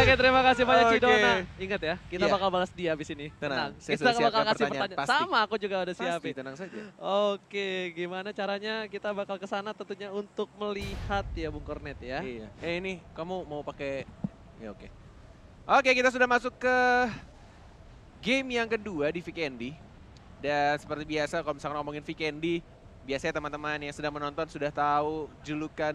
Oke, terima kasih banyak Oke. Cidona. Ingat ya, kita Iya. bakal balas dia abis ini. Tenang, saya Kita sudah bakal siapkan kasih pertanyaan. pertanyaan. Pasti. Sama, aku juga udah Pasti, siapin. tenang saja. Oke, gimana caranya kita bakal ke sana tentunya untuk melihat ya Bung Kornet ya. Iya. Ini kamu mau pakai... Ya oke. Oke, kita sudah masuk ke game yang kedua di Vikendi. Dan seperti biasa kalau misalkan ngomongin Vikendi, biasanya teman-teman yang sudah menonton sudah tahu julukan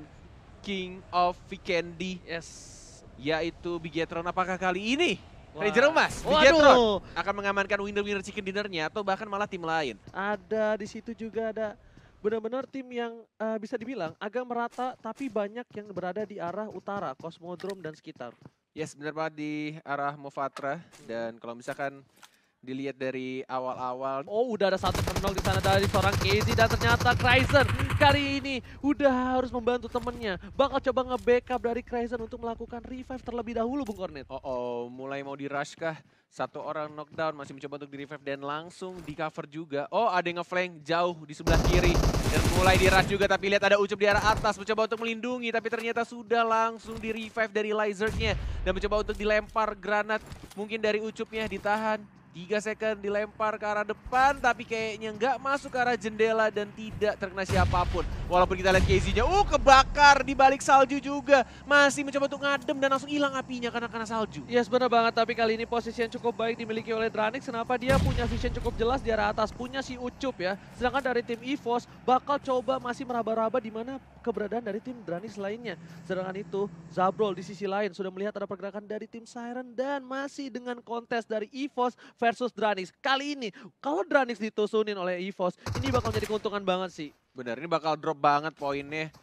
King of Vikendi, Yes. yaitu Bigetron. Apakah kali ini Wah. Ranger Emas Waduh. Bigetron akan mengamankan winner-winner chicken dinnernya atau bahkan malah tim lain? Ada di situ juga ada benar-benar tim yang bisa dibilang agak merata tapi banyak yang berada di arah utara, Cosmodrome dan sekitar. Yes, benar banget di arah Mofatra. Dan kalau misalkan dilihat dari awal-awal, Oh, udah ada satu knock di sana dari seorang KZ dan ternyata Kryzen kali ini udah harus membantu temennya. Bakal coba nge-backup dari Kryzen untuk melakukan revive terlebih dahulu, Bung Kornet. mulai mau di-rush kah? Satu orang knockdown, masih mencoba untuk di-revive dan langsung di-cover juga. Oh, ada yang nge-flank jauh di sebelah kiri. Dan mulai di-rush juga, tapi lihat ada Ucup di arah atas. Mencoba untuk melindungi, tapi ternyata sudah langsung di-revive dari Lizard-nya. Dan mencoba untuk dilempar granat. Mungkin dari Ucupnya ditahan. 3 second dilempar ke arah depan, tapi kayaknya nggak masuk ke arah jendela dan tidak terkena siapapun. Walaupun kita lihat KZ-nya, kebakar di balik salju juga. Masih mencoba untuk ngadem dan langsung hilang apinya karena kena salju. Yes, benar banget, tapi kali ini posisi yang cukup baik dimiliki oleh Dranix. Kenapa dia punya vision cukup jelas di arah atas, punya si Ucup ya. Sedangkan dari tim EVOS bakal coba masih meraba-raba di mana keberadaan dari tim Dranix lainnya. Sedangkan itu, Zabrol di sisi lain sudah melihat ada pergerakan dari tim Siren dan masih dengan kontes dari EVOS versus Dranix. Kali ini, kalau Dranix ditusunin oleh EVOS, ini bakal jadi keuntungan banget sih. Benar, ini bakal drop banget poinnya.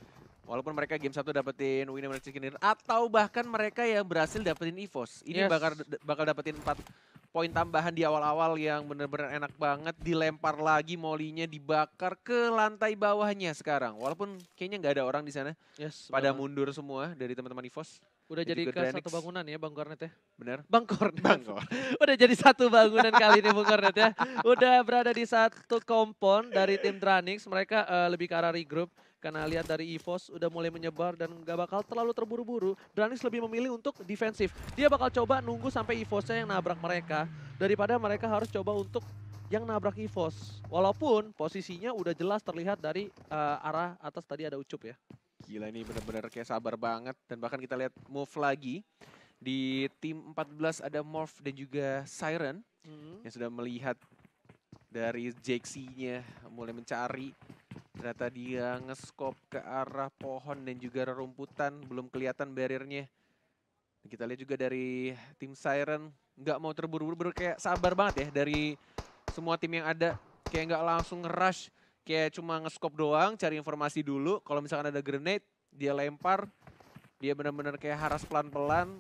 Walaupun mereka game 1 dapetin winner chicken dinner atau bahkan mereka yang berhasil dapetin EVOS. Ini Yes. bakal dapetin 4 poin tambahan di awal-awal yang benar-benar enak banget. Dilempar lagi molinya, dibakar ke lantai bawahnya sekarang. Walaupun kayaknya nggak ada orang di sana. Yes, Pada benar. mundur semua dari teman-teman EVOS. Udah dan jadi juga ke Dranix. satu bangunan ya Bang Kornet ya. Benar. Bang Kornet. Bang Kornet. Udah jadi satu bangunan kali ini Bung Kornet ya. Udah berada di satu kompon dari tim Dranix. Mereka lebih ke arah regroup. Karena lihat dari EVOS udah mulai menyebar dan gak bakal terlalu terburu-buru. Dranix lebih memilih untuk defensif. Dia bakal coba nunggu sampai EVOS-nya yang nabrak mereka. Daripada mereka harus coba untuk yang nabrak EVOS. Walaupun posisinya udah jelas terlihat dari arah atas tadi ada Ucup ya. Gila, ini benar-benar kayak sabar banget. Dan bahkan kita lihat move lagi. Di tim 14 ada Morph dan juga Siren. Yang sudah melihat dari Jaxi-nya mulai mencari. Ternyata dia nge-scope ke arah pohon dan juga rerumputan. Belum kelihatan barriernya. Dan kita lihat juga dari tim Siren. Nggak mau terburu-buru, kayak sabar banget ya dari semua tim yang ada. Kayak nggak langsung nge-rush. Kayak cuma nge-scope doang, cari informasi dulu. Kalau misalkan ada grenade, dia lempar. Dia benar-benar kayak haras pelan-pelan.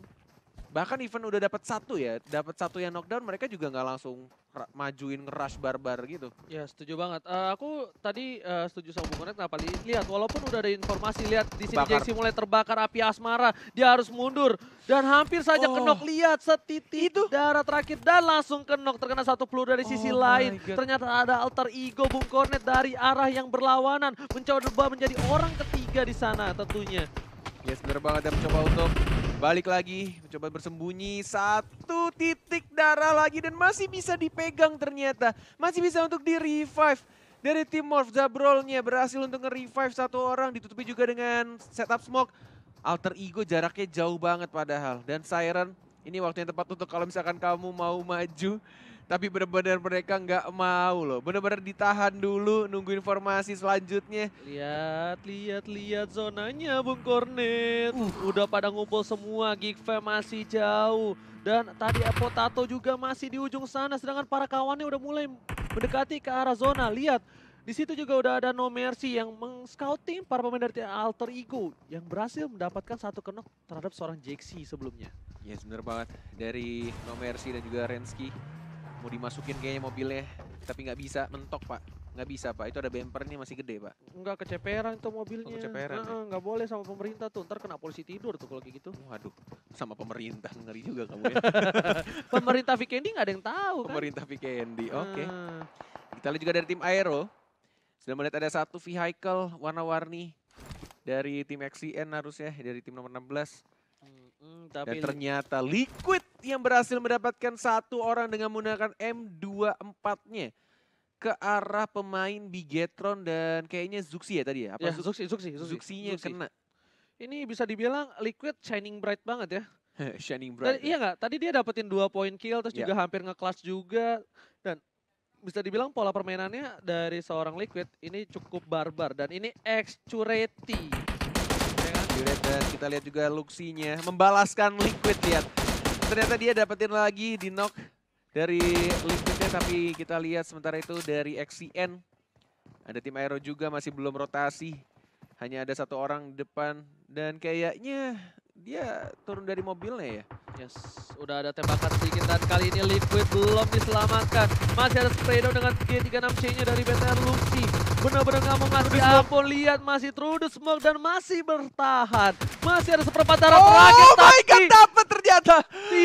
Bahkan even udah dapat satu ya, dapat satu yang knockdown, mereka juga nggak langsung majuin nge-rush barbar gitu. Ya setuju banget. Aku tadi setuju sama Bung Kornet. Kenapa? Lihat, walaupun udah ada informasi, lihat di sini Bakar. Jaxi mulai terbakar api asmara. Dia harus mundur dan hampir saja kenok. Lihat setitik darah terakhir dan langsung kenok, terkena satu peluru dari sisi lain. my God. Ternyata ada alter ego Bung Kornet dari arah yang berlawanan, mencoba menjadi orang ketiga di sana tentunya. Yes, bener banget. Dan mencoba untuk balik lagi, mencoba bersembunyi. 1 titik darah lagi dan masih bisa dipegang ternyata. Masih bisa untuk di-revive. Dari tim Morph, Zabrolnya berhasil untuk nge-revive satu orang. Ditutupi juga dengan setup smoke. Alter ego jaraknya jauh banget padahal. Dan Siren, ini waktu yang tepat untuk kalau misalkan kamu mau maju. Tapi benar-benar mereka nggak mau loh. Benar-benar ditahan dulu, nunggu informasi selanjutnya. Lihat zonanya Bung Kornet. Udah pada ngumpul semua, Geekfam masih jauh. Dan tadi Potato juga masih di ujung sana, sedangkan para kawannya udah mulai mendekati ke arah zona. Lihat, di situ juga udah ada No Mercy yang meng-scouting para pemain dari Alter Ego yang berhasil mendapatkan satu knock terhadap seorang Jaxi sebelumnya. Yes, bener banget. Dari No Mercy dan juga Rensky. Mau dimasukin kayaknya mobilnya, tapi nggak bisa, mentok Pak. Nggak bisa Pak, itu ada bumpernya masih gede Pak. Enggak, keceperan itu mobilnya. Keceperan ya? Nggak boleh sama pemerintah tuh, ntar kena polisi tidur tuh kalau kayak gitu. Waduh, sama pemerintah, ngeri juga kamu ya. Pemerintah Vikendi nggak ada yang tahu kan. Pemerintah Vikendi, oke. Nah, Kita lihat juga dari tim Aero. Sudah melihat ada satu vehicle warna-warni dari tim XCN harusnya, dari tim nomor 16. Dan Tapi ternyata Liquid yang berhasil mendapatkan satu orang dengan menggunakan M24-nya ke arah pemain Bigetron dan kayaknya Zuxi ya tadi ya? Apa ya Zuxinya kena. Ini bisa dibilang Liquid shining bright banget ya. Shining Dan bright. iya nggak? Tadi dia dapetin 2 poin kill terus Ya. juga hampir nge-clutch juga. Dan bisa dibilang pola permainannya dari seorang Liquid ini cukup barbar. Dan ini Xcureti. Ya kan? Dan kita lihat juga Luxinya membalaskan Liquid, lihat. Ternyata dia dapetin lagi di knock dari Liquidnya, tapi kita lihat sementara itu dari XCN. Ada tim Aero juga masih belum rotasi. Hanya ada satu orang di depan dan kayaknya dia turun dari mobilnya ya. Yes, udah ada tembakan sedikit dan kali ini Liquid belum diselamatkan. Masih ada spray down dengan G36C-nya dari BTR Luxi. Benar-benar nggak mau ngasih ampun, lihat masih through the smoke dan masih bertahan. Masih ada seperempat darah terakhir, tapi dapat ternyata.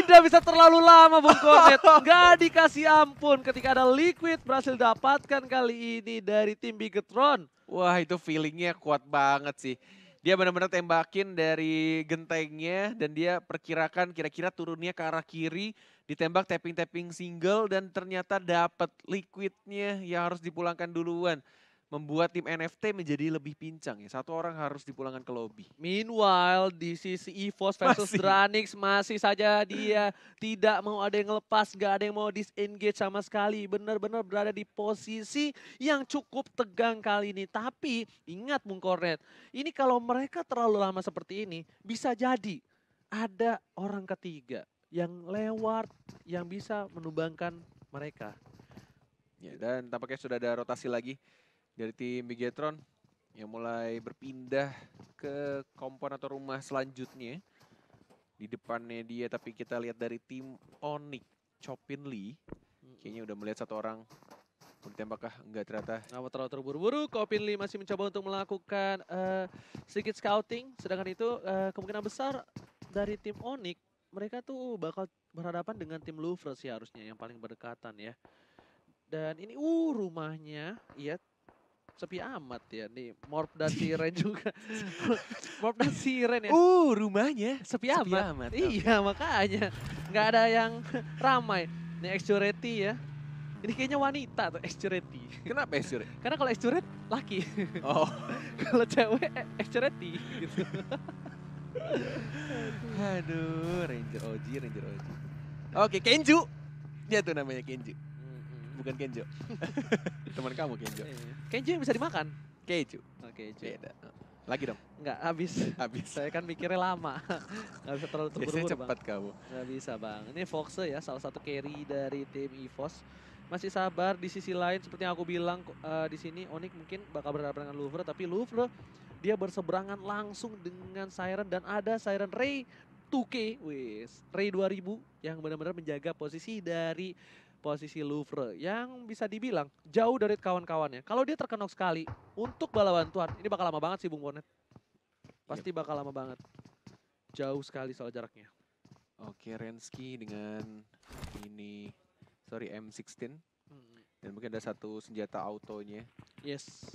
tidak bisa terlalu lama Bung Kornet. Nggak dikasih ampun ketika ada Liquid berhasil dapatkan kali ini dari tim Bigetron. Wah, itu feelingnya kuat banget sih. Dia benar-benar tembakin dari gentengnya dan dia perkirakan kira-kira turunnya ke arah kiri, ditembak tapping-tapping single dan ternyata dapat Liquidnya yang harus dipulangkan duluan. Membuat tim NFT menjadi lebih pincang ya. Satu orang harus dipulangkan ke lobby. Meanwhile, di sisi EVOS versus Dranix masih saja dia tidak mau ada yang lepas, gak ada yang mau disengage sama sekali. Benar-benar berada di posisi yang cukup tegang kali ini. Tapi ingat Bung Kornet, ini kalau mereka terlalu lama seperti ini, bisa jadi ada orang ketiga yang lewat, yang bisa menumbangkan mereka. Ya, dan tampaknya sudah ada rotasi lagi dari tim Bigetron yang mulai berpindah ke kompon atau rumah selanjutnya. Di depannya dia, tapi kita lihat dari tim Onyx, Chopin Lee. Kayaknya udah melihat satu orang. Mau ditembak kah? Enggak ternyata. Nama terlalu terburu-buru, Chopin Lee masih mencoba untuk melakukan sedikit scouting. Sedangkan itu kemungkinan besar dari tim Onyx, mereka tuh bakal berhadapan dengan tim Louvre sih harusnya yang paling berdekatan ya. Dan ini rumahnya, iya sepi amat ya nih, Morp dan Siren juga. Morp dan Siren ya. Rumahnya Sepi amat. Iya makanya nggak ada yang ramai. Nih Xcureti ya. Ini kayaknya wanita tuh Xcureti. Kenapa ya, Karena kalau Xcuret laki. Oh. Kalau cewek Xcureti gitu. Aduh, Ranger OG. Oke, Kenju. Dia tuh namanya Kenju. Bukan Kenjo. Teman kamu Kenjo. Kenju yang bisa dimakan. Keju. Oke, beda. Lagi dong. Enggak, habis. Saya kan mikirnya lama. Nggak bisa terlalu terburu-buru, Biasanya cepat kamu. Nggak bisa, Bang. Ini Foxe ya, salah satu carry dari tim EVOS. Masih sabar di sisi lain seperti yang aku bilang di sini Onyx mungkin bakal berhadapan dengan Louvre, tapi Louvre dia berseberangan langsung dengan Siren dan ada Siren Ray 2K, Ray 2000 yang benar-benar menjaga posisi dari posisi Louvre yang bisa dibilang jauh dari kawan-kawannya. Kalau dia terkenok sekali untuk bala bantuan, ini bakal lama banget sih Bung Kornet. Pasti bakal lama banget. Jauh sekali soal jaraknya. Oke, Rensky dengan ini, M16. Dan mungkin ada satu senjata autonya. Yes.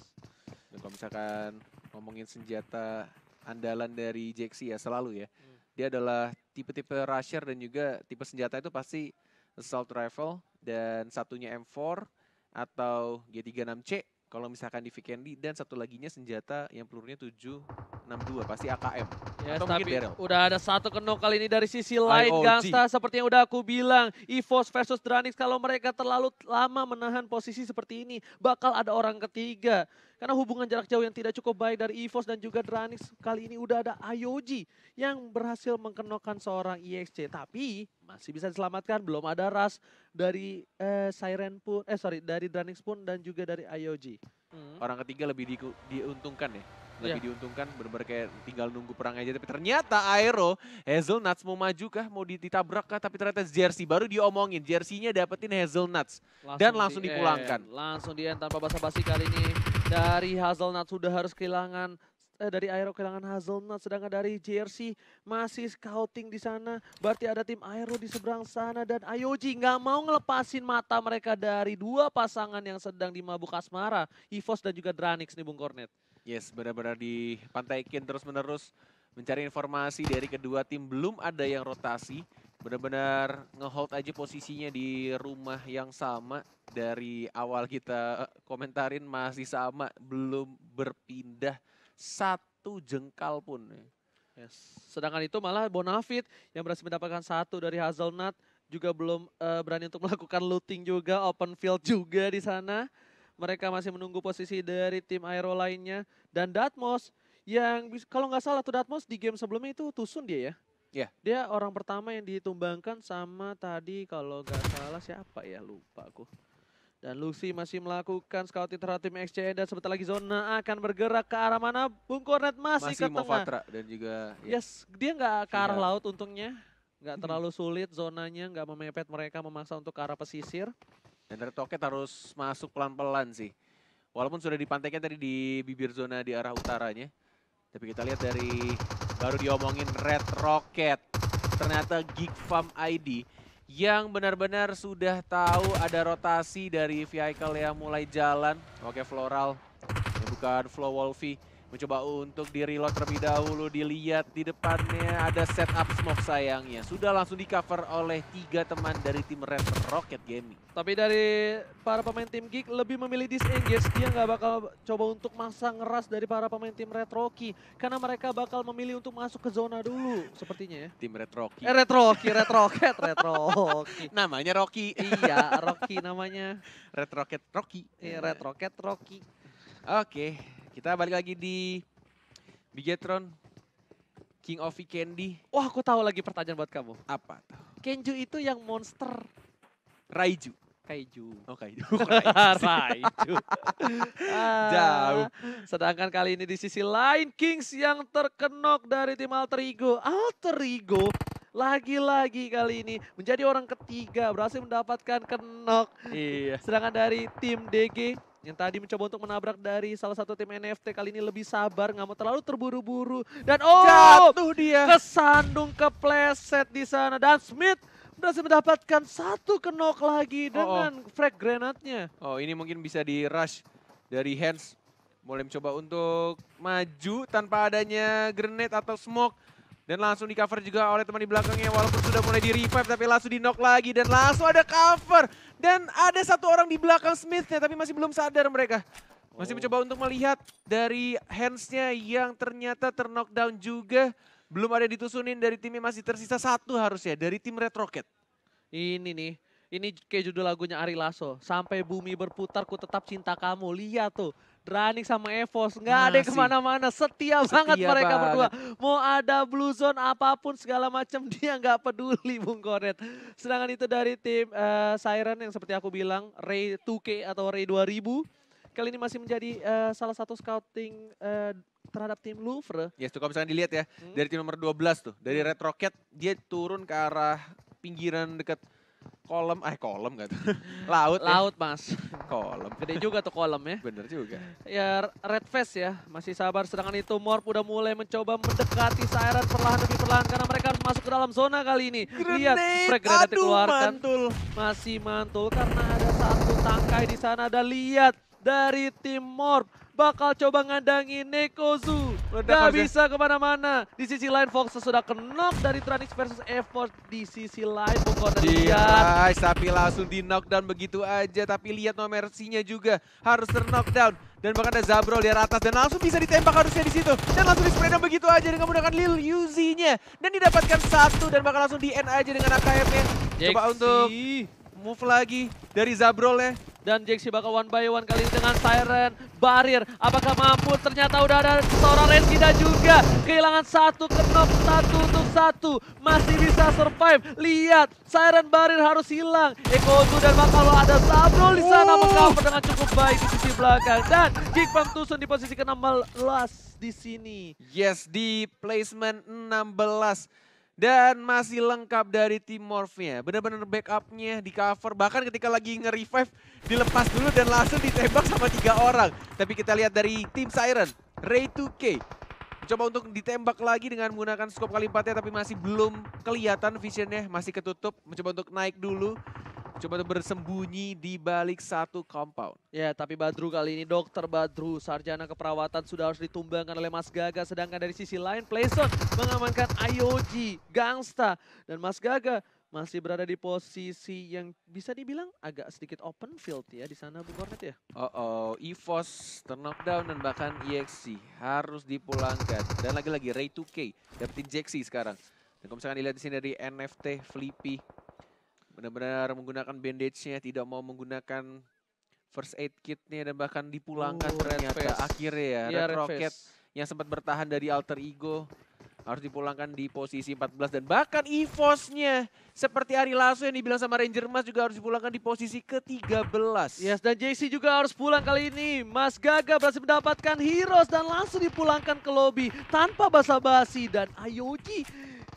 Dan kalau misalkan ngomongin senjata andalan dari Jaxi ya selalu ya. Dia adalah tipe-tipe rusher dan juga tipe senjata itu pasti assault rifle dan satunya M4 atau G36C kalau misalkan di Vikendi dan satu laginya senjata yang pelurunya 762 pasti AKM. Yes, atau tapi mungkin Daryl. udah ada satu kenok kali ini dari sisi lain IOG. Gangsta seperti yang udah aku bilang. EVOS versus Dranix kalau mereka terlalu lama menahan posisi seperti ini bakal ada orang ketiga. Karena hubungan jarak jauh yang tidak cukup baik dari EVOS dan juga Dranix kali ini udah ada IOG yang berhasil mengkenokkan seorang EXC. Tapi masih bisa diselamatkan, belum ada rush dari Siren pun, dari Dranix pun dan juga dari IOG. Orang ketiga lebih diuntungkan ya. Lebih diuntungkan, benar-benar kayak tinggal nunggu perang aja. Tapi ternyata Aero, Hazelnuts mau maju kah, mau ditabrak kah, tapi ternyata Jersey baru diomongin. Jersey-nya dapetin Hazelnuts dan langsung dipulangkan. Langsung di end tanpa basa-basi kali ini. Dari Hazelnuts sudah harus kehilangan, dari Aero kehilangan Hazelnuts, sedangkan dari Jersey masih scouting di sana. Berarti ada tim Aero di seberang sana dan IOG nggak mau ngelepasin mata mereka dari dua pasangan yang sedang dimabuk asmara, EVOS dan juga Dranix nih Bung Kornet. Yes, benar-benar dipantaikin terus-menerus. mencari informasi dari kedua tim. Belum ada yang rotasi. Benar-benar ngehold aja posisinya di rumah yang sama. Dari awal kita komentarin masih sama. Belum berpindah satu jengkal pun. Yes. Sedangkan itu malah Bonafit yang berhasil mendapatkan 1 dari Hazelnut. Juga belum berani untuk melakukan looting juga, open field juga di sana. Mereka masih menunggu posisi dari tim Aero lainnya. Dan Datmos yang kalau nggak salah tuh Datmos di game sebelumnya itu Tusun dia ya? Iya. Dia orang pertama yang ditumbangkan sama tadi kalau nggak salah siapa ya, lupa aku. Dan Lucy masih melakukan scouting terhadap tim XCN dan sebentar lagi zona akan bergerak ke arah mana? Bung Kornet masih ke tengah. Mofatra dan juga... Yes, dia nggak ke arah Iya. laut untungnya. Nggak terlalu sulit zonanya, nggak memepet mereka, memaksa untuk ke arah pesisir. Dan Red Rocket harus masuk pelan-pelan sih. Walaupun sudah dipantaikan tadi di bibir zona di arah utaranya. Tapi kita lihat dari baru diomongin Red Rocket. Ternyata Geek Farm ID yang benar-benar sudah tahu ada rotasi dari vehicle yang mulai jalan. Oke, Floral. Ini bukan Flow Wolfie. Mencoba untuk di-reload terlebih dahulu. Dilihat di depannya ada setup smoke sayangnya. Sudah langsung di-cover oleh 3 teman dari tim Red Rocket Gaming. Tapi dari para pemain tim Geek lebih memilih disengage. Dia nggak bakal coba untuk masa ngeras dari para pemain tim Red Rocky. Karena mereka bakal memilih untuk masuk ke zona dulu sepertinya ya. Tim Red Rocky. Red Rocky, Red Rocket, Red Rocky. Namanya Rocky. Iya, Rocky namanya. Red Rocket Rocky. Iya, Red Rocket, Rocky. Oke, kita balik lagi di Bigetron. King of Candy. Wah, aku tahu lagi pertanyaan buat kamu. Apa tuh? Kenju itu yang monster. Raiju. Kaiju. Oh, Kaiju. Raiju. Jauh. Sedangkan kali ini di sisi lain Kings yang terkenok dari tim Alter Ego. Alter Ego lagi-lagi kali ini menjadi orang ketiga berhasil mendapatkan kenok. Iya. Sedangkan dari tim DG yang tadi mencoba untuk menabrak dari salah satu tim NFT kali ini lebih sabar, nggak mau terlalu terburu-buru. Dan Jatuh dia. kesandung kepleset di sana. Dan Smith berhasil mendapatkan 1 kenok lagi dengan frag grenade-nya. Oh, ini mungkin bisa di rush dari Hands. Mulai mencoba untuk maju tanpa adanya grenade atau smoke. Dan langsung di cover juga oleh teman di belakangnya. Walaupun sudah mulai di revive tapi langsung di knock lagi. Dan langsung ada cover. Dan ada 1 orang di belakang Smith-nya tapi masih belum sadar mereka. Masih mencoba untuk melihat dari Hands-nya yang ternyata terknockdown juga. Belum ada ditusunin dari timnya, masih tersisa 1 harusnya dari tim Red Rocket. Ini nih, ini kayak judul lagunya Ari Lasso. Sampai bumi berputar ku tetap cinta kamu. Lihat tuh, Dranik sama Evos, nggak ada yang kemana-mana. Setia banget mereka berdua. Mau ada blue zone apapun segala macam dia nggak peduli Bung Kornet. Sedangkan itu dari tim Siren yang seperti aku bilang, Ray 2K atau Ray 2000. Kali ini masih menjadi salah satu scouting terhadap tim Louvre. Yes, tuh kalau misalnya dilihat ya, dari tim nomor 12 tuh, dari Red Rocket, dia turun ke arah pinggiran dekat kolom gak tuh? Laut ya? Laut mas. Kolom. Gede juga tuh kolom ya. Bener juga. Ya Red Face ya, masih sabar. Sedangkan itu Morph udah mulai mencoba mendekati Siren perlahan demi perlahan. Karena mereka harus masuk ke dalam zona kali ini. Lihat, frag grenade dikeluarkan. Masih mantul karena ada 1 tangkai di sana. Dan lihat dari tim Morph bakal coba ngandangin Nekozu. Gak bisa kemana-mana. Di sisi lain Fox sudah knock dari Tranix versus Effort. Di sisi lain Bung Yes, tapi langsung di knockdown begitu aja. Tapi lihat No Mercy-nya juga harus ter-knockdown. Dan bahkan ada Zabrol di atas dan langsung bisa ditembak harusnya di situ. Dan langsung di spray down begitu aja dengan menggunakan Lil Uzi-nya. Dan didapatkan 1 dan bakal langsung di end aja dengan AKM-nya. Coba untuk move lagi dari Zabrol-nya. Dan Jaxi bakal 1 by 1 kali ini dengan Siren Barrier. Apakah mampu? Ternyata udah ada seorang Reskida juga. Kehilangan 1 knock, 1 untuk 1. Masih bisa survive. Lihat, Siren Barrier harus hilang. Ekozu dan bakal ada Zabrol di sana mengcover dengan cukup baik di sisi belakang. Dan Geek Farm Tusun di posisi ke-16 di sini. Yes, di placement 16. Dan masih lengkap dari tim Morph-nya. Benar-benar backupnya di cover. Bahkan ketika lagi nge-revive dilepas dulu dan langsung ditembak sama 3 orang. Tapi kita lihat dari tim Siren, Ray 2K. Coba untuk ditembak lagi dengan menggunakan scope kali 4-nya tapi masih belum kelihatan visionnya. Masih ketutup. Mencoba untuk naik dulu. mencoba untuk bersembunyi di balik satu compound. Ya, tapi Badru kali ini, Dokter Badru, sarjana keperawatan sudah harus ditumbangkan oleh Mas Gaga. Sedangkan dari sisi lain, Playzone mengamankan IOG, Gangsta. Dan Mas Gaga masih berada di posisi yang bisa dibilang agak sedikit open field ya di sana Bung Kornet ya. EVOS terknockdown dan bahkan EXC harus dipulangkan. Dan lagi-lagi Ray 2K dapetin Jaxi sekarang. Dan kalau misalkan dilihat di sini dari NFT, Flippy benar-benar menggunakan bandage-nya, tidak mau menggunakan first aid kit-nya dan bahkan dipulangkan ternyata akhirnya ya. Red Rocket yang sempat bertahan dari alter ego harus dipulangkan di posisi 14 dan bahkan EVOS-nya seperti Ari Lasso yang dibilang sama Ranger Mas juga harus dipulangkan di posisi ke-13. Yes, dan JC juga harus pulang kali ini. Mas Gaga berhasil mendapatkan Heroes dan langsung dipulangkan ke lobby tanpa basa-basi dan IOG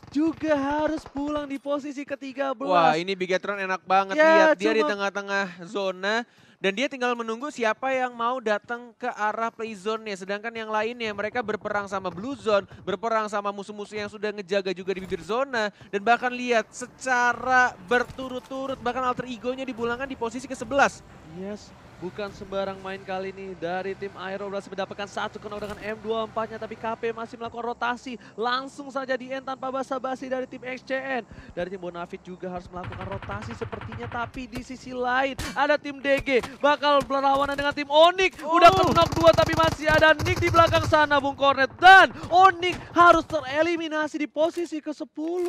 juga harus pulang di posisi ke-13. Wah, ini Bigetron enak banget ya, lihat dia di tengah-tengah zona. Dan dia tinggal menunggu siapa yang mau datang ke arah play zone-nya. Sedangkan yang lainnya mereka berperang sama blue zone, berperang sama musuh-musuh yang sudah ngejaga juga di bibir zona. Dan bahkan lihat secara berturut-turut bahkan alter ego-nya dipulangkan di posisi ke-11. Yes, bukan sembarang main kali ini dari tim Aero berhasil mendapatkan satu knock dengan M24-nya. Tapi KP masih melakukan rotasi, langsung saja di end tanpa basa-basi dari tim XCN. Dari tim Bonafit juga harus melakukan rotasi sepertinya. Tapi di sisi lain ada tim DG bakal berlawanan dengan tim Onyx. Udah knock 2 tapi masih ada Nick di belakang sana Bung Kornet. Dan Onyx harus tereliminasi di posisi ke-10.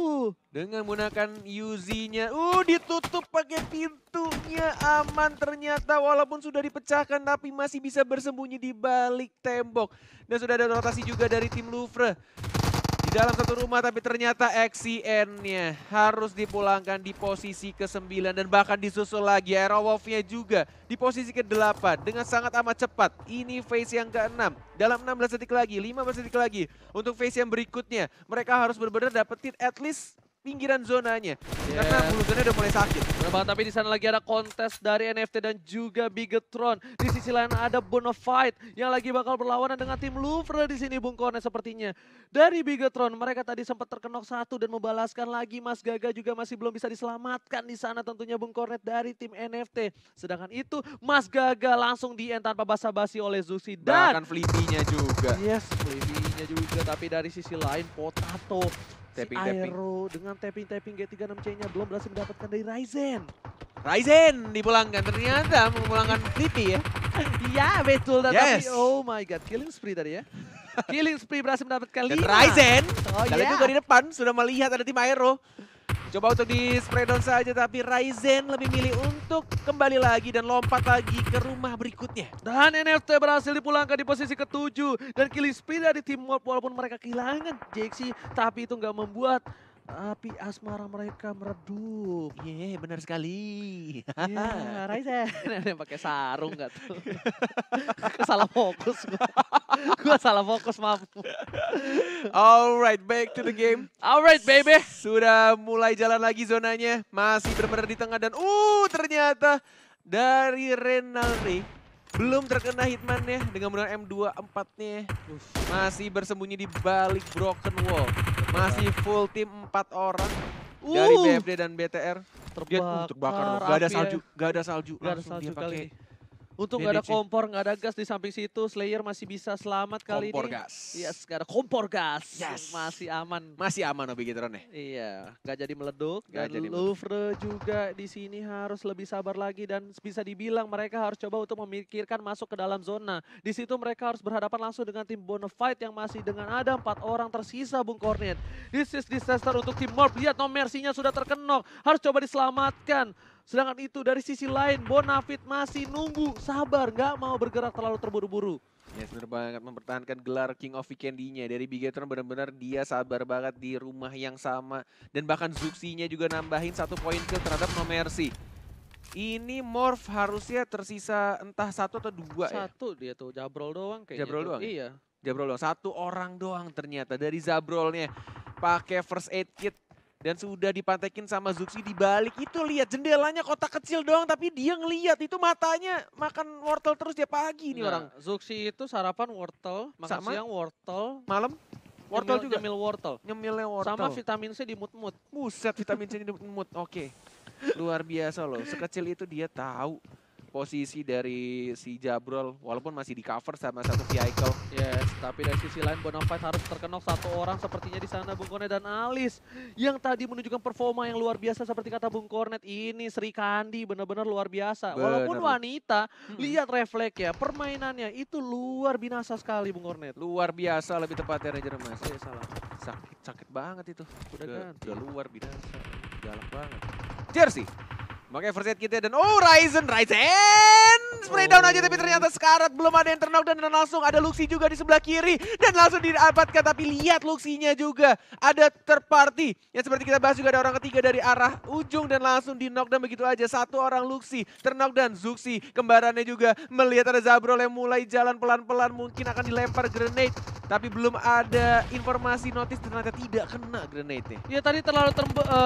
Dengan menggunakan Uzi-nya, ditutup pakai pintunya, aman ternyata walaupun sudah dipecahkan tapi masih bisa bersembunyi di balik tembok. Dan sudah ada rotasi juga dari tim Louvre di dalam satu rumah tapi ternyata XCN-nya harus dipulangkan di posisi ke-9 dan bahkan disusul lagi Aerowolf-nya juga di posisi ke-8 dengan sangat amat cepat. Ini phase yang ke-6 dalam 16 detik lagi, 15 detik lagi untuk phase yang berikutnya. Mereka harus benar-benar dapetin at least pinggiran zonanya. Karena bulu zona udah mulai sakit. Benar, tapi di sana lagi ada kontes dari NFT dan juga Bigetron. Di sisi lain ada Bonafide yang lagi bakal berlawanan dengan tim Louvre di sini Bung Kornet sepertinya. Dari Bigetron mereka tadi sempat terkenok satu dan membalaskan lagi. Mas Gaga juga masih belum bisa diselamatkan di sana tentunya Bung Kornet dari tim NFT. Sedangkan itu Mas Gaga langsung di-end tanpa basa-basi oleh Zuxi dan bahkan Flippy-nya juga. Yes, Flippy-nya juga, tapi dari sisi lain Potato Tapping. Aero dengan tapping G36C-nya belum berhasil mendapatkan dari Ryzen. Ryzen dipulangkan, ternyata memulangkan Flippy ya. Iya betul, tapi oh my god, killing spree tadi ya. Killing spree berhasil mendapatkan 5. Dan Ryzen, kalian juga di depan sudah melihat ada tim Aero. Coba untuk di spray down saja tapi Ryzen lebih milih untuk kembali lagi dan lompat lagi ke rumah berikutnya. Dan NFT berhasil dipulangkan di posisi ke-7 dan killing spree dari tim Morph walaupun mereka kehilangan Jaxi tapi itu nggak membuat api asmara mereka meredup. Benar sekali. Ya, Ryzen. Yang pakai sarung nggak tuh? Salah fokus gua. Gua salah fokus, maaf. Alright, back to the game. Alright, baby. Sudah mulai jalan lagi zonanya. Masih benar-benar di tengah dan ternyata dari Renaldi belum terkena hitman-nya dengan menggunakan M24-nya. Masih bersembunyi di balik broken wall. Masih full tim 4 orang dari BFD dan BTR. Terbakar. Gak ada salju. Gak ada salju. Gak ada salju kali ini. Untuk gak ada kompor, gak ada gas di samping situ, Slayer masih bisa selamat kali kompor ini. Gas. Yes, gak ada kompor gas. Yes. Masih aman. Masih aman Bigetron ya. Iya, gak jadi meleduk. Gak Dan jadi Louvre juga di sini harus lebih sabar lagi dan bisa dibilang mereka harus coba untuk memikirkan masuk ke dalam zona. Di situ mereka harus berhadapan langsung dengan tim Bonafide yang masih dengan ada 4 orang tersisa Bung Kornet. This is disaster untuk tim Morph. Lihat No Mercy-nya sudah terkenok. Harus coba diselamatkan. Sedangkan itu dari sisi lain Bonafit masih nunggu, sabar, nggak mau bergerak terlalu terburu-buru. Ya benar banget mempertahankan gelar King of Weekendy-nya. Dari Bigetron benar-benar dia sabar banget di rumah yang sama. Dan bahkan Zuxi-nya juga nambahin 1 poin kill terhadap No Mercy. Ini Morph harusnya tersisa entah 1 atau 2 ya. 1 dia tuh, Jabrol doang kayaknya. Jabrol doang? Iya. Jabrol doang, 1 orang doang ternyata dari Zabrolnya. Pakai first aid kit. Dan sudah dipantekin sama Zuxi di balik itu, lihat jendelanya kotak kecil doang tapi dia ngelihat itu matanya makan wortel terus dia pagi nih orang. Zuxi itu sarapan wortel, makan siang wortel, malam Wortel juga? Nyemil wortel. Nyemilnya wortel. Sama vitamin C di mut-mut. Buset, vitamin C di mut. Oke. Luar biasa loh. Sekecil itu dia tahu posisi dari si Jabrol, walaupun masih di cover sama satu vehicle. Yes, tapi dari sisi lain Bonafide harus terkenok satu orang sepertinya di sana Bung Kornet dan Alis yang tadi menunjukkan performa yang luar biasa seperti kata Bung Kornet. Ini Sri Kandi benar-benar luar biasa. Walaupun wanita, lihat refleks ya, permainannya itu luar binasa sekali Bung Kornet. Luar biasa lebih tepatnya Ranger Mas. Salah. Sakit banget itu. Udah luar biasa. Galak banget. Jersey. Makanya first aid kita dan Ryzen spray down aja tapi ternyata sekarat, belum ada yang terknock dan langsung ada Luxy juga di sebelah kiri dan langsung didapatkan, tapi lihat Luxy-nya juga ada third party yang seperti kita bahas juga ada orang ketiga dari arah ujung dan langsung di knockdown begitu aja. Satu orang Luxy terknock dan Zuxi kembarannya juga melihat ada Zabrol yang mulai jalan pelan-pelan, mungkin akan dilempar grenade tapi belum ada informasi notice, ternyata tidak kena grenade-nya. Ya tadi terlalu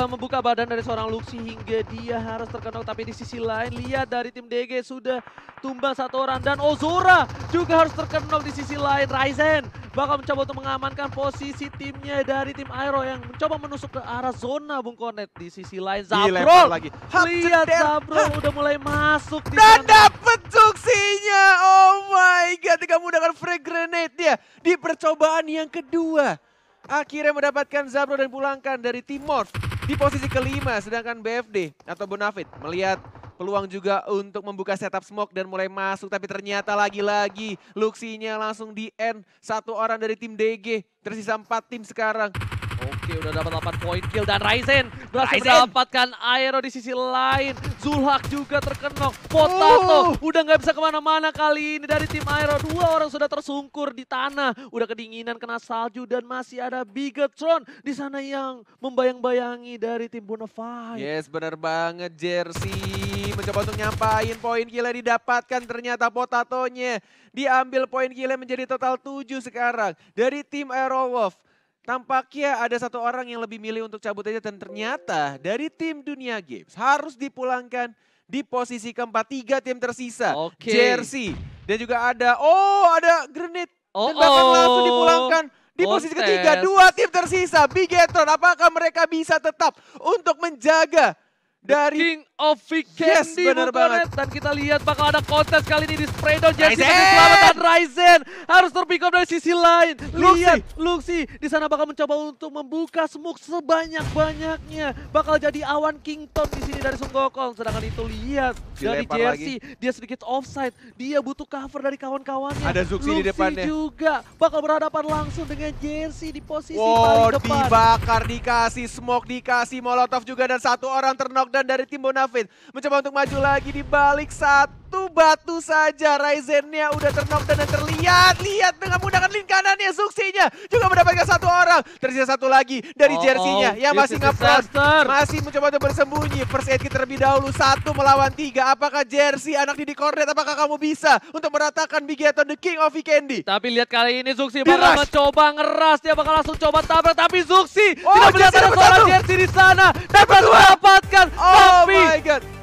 membuka badan dari seorang Luxy hingga dia harus terkenal, tapi di sisi lain lihat dari tim DG sudah tumbang satu orang dan Ozora juga harus terkenal di sisi lain. Ryzen bakal mencoba untuk mengamankan posisi timnya dari tim Aero yang mencoba menusuk ke arah zona Bung Kornet. Di sisi lain Zabrol lagi. Lihat Zabrol udah mulai masuk di dan sana. dapet Zuxi-nya. Oh my god, ketika menggunakan frag grenade dia di percobaan yang kedua. Akhirnya mendapatkan Zabrol dan pulangkan dari tim Morph di posisi kelima, sedangkan BFD atau Bonafide melihat peluang juga untuk membuka setup smoke dan mulai masuk, tapi ternyata lagi-lagi Luxy-nya langsung di end. Satu orang dari tim DG, tersisa 4 tim sekarang. Oke, udah dapat 8 point kill dan Ryzen berhasil mendapatkan Aero di sisi lain. Zulhak juga terkenok. Potato udah nggak bisa kemana-mana kali ini dari tim Aero. 2 orang sudah tersungkur di tanah, udah kedinginan kena salju dan masih ada Bigetron di sana yang membayang-bayangi dari tim Bonafide. Yes, benar banget. Jersey mencoba untuk nyampain poin killnya, didapatkan ternyata Potatonya. Diambil poin killnya menjadi total 7 sekarang dari tim Aerowolf. Tampaknya ada satu orang yang lebih milih untuk cabut aja dan ternyata dari tim Dunia Games harus dipulangkan di posisi keempat. 3 tim tersisa. Jersey dan juga ada grenade dan bahkan langsung dipulangkan di posisi ketiga. 2 tim tersisa. Bigetron, apakah mereka bisa tetap untuk menjaga dari King of Vikendi, benar banget. Dan kita lihat bakal ada kontes kali ini di spray down. Jersey diselamatkan. Ryzen harus terpick up dari sisi lain. Lihat Luxy di sana bakal mencoba untuk membuka smoke sebanyak-banyaknya. Bakal jadi awan Kington di sini dari Sun Gokong. Sedangkan itu lihat dari Jersey, dia sedikit offside. Dia butuh cover dari kawan-kawannya. Ada Zuxi di depannya. Juga bakal berhadapan langsung dengan Jersey di posisi paling depan. Dibakar, dikasih smoke, dikasih molotov juga dan satu orang terknock dan dari tim Bonafide mencoba untuk maju lagi di balik satu batu saja. Ryzen-nya udah terknock dan terlihat dengan menggunakan link kanannya. Zuxi-nya juga mendapatkan satu orang. Tersisa satu lagi dari Jersey-nya yang masih nge-front, masih mencoba untuk bersembunyi. First aid kit terlebih dahulu, 1 melawan 3. Apakah Jersey anak Didi Kornet, apakah kamu bisa untuk meratakan Bigetron the King of Vikendi? Tapi lihat kali ini Zuxi bakal mencoba ngeras, dia bakal langsung coba tabrak, tapi Zuxi tidak melihat ada seorang Jersey di sana dan mendapatkan. Tapi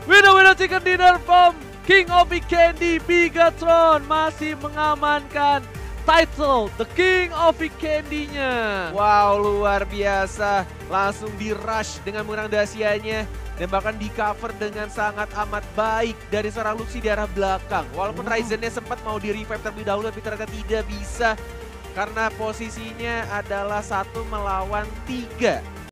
winner chicken dinner from King of Vikendi. Bigetron masih mengamankan title The King of Vikendi-nya. Wow, luar biasa. Langsung di rush dengan menggunakan dasianya dan bahkan di cover dengan sangat amat baik dari seorang Luxy di arah belakang. Walaupun Ryzen-nya sempat mau di revive terlebih dahulu tapi ternyata tidak bisa karena posisinya adalah 1 melawan 3.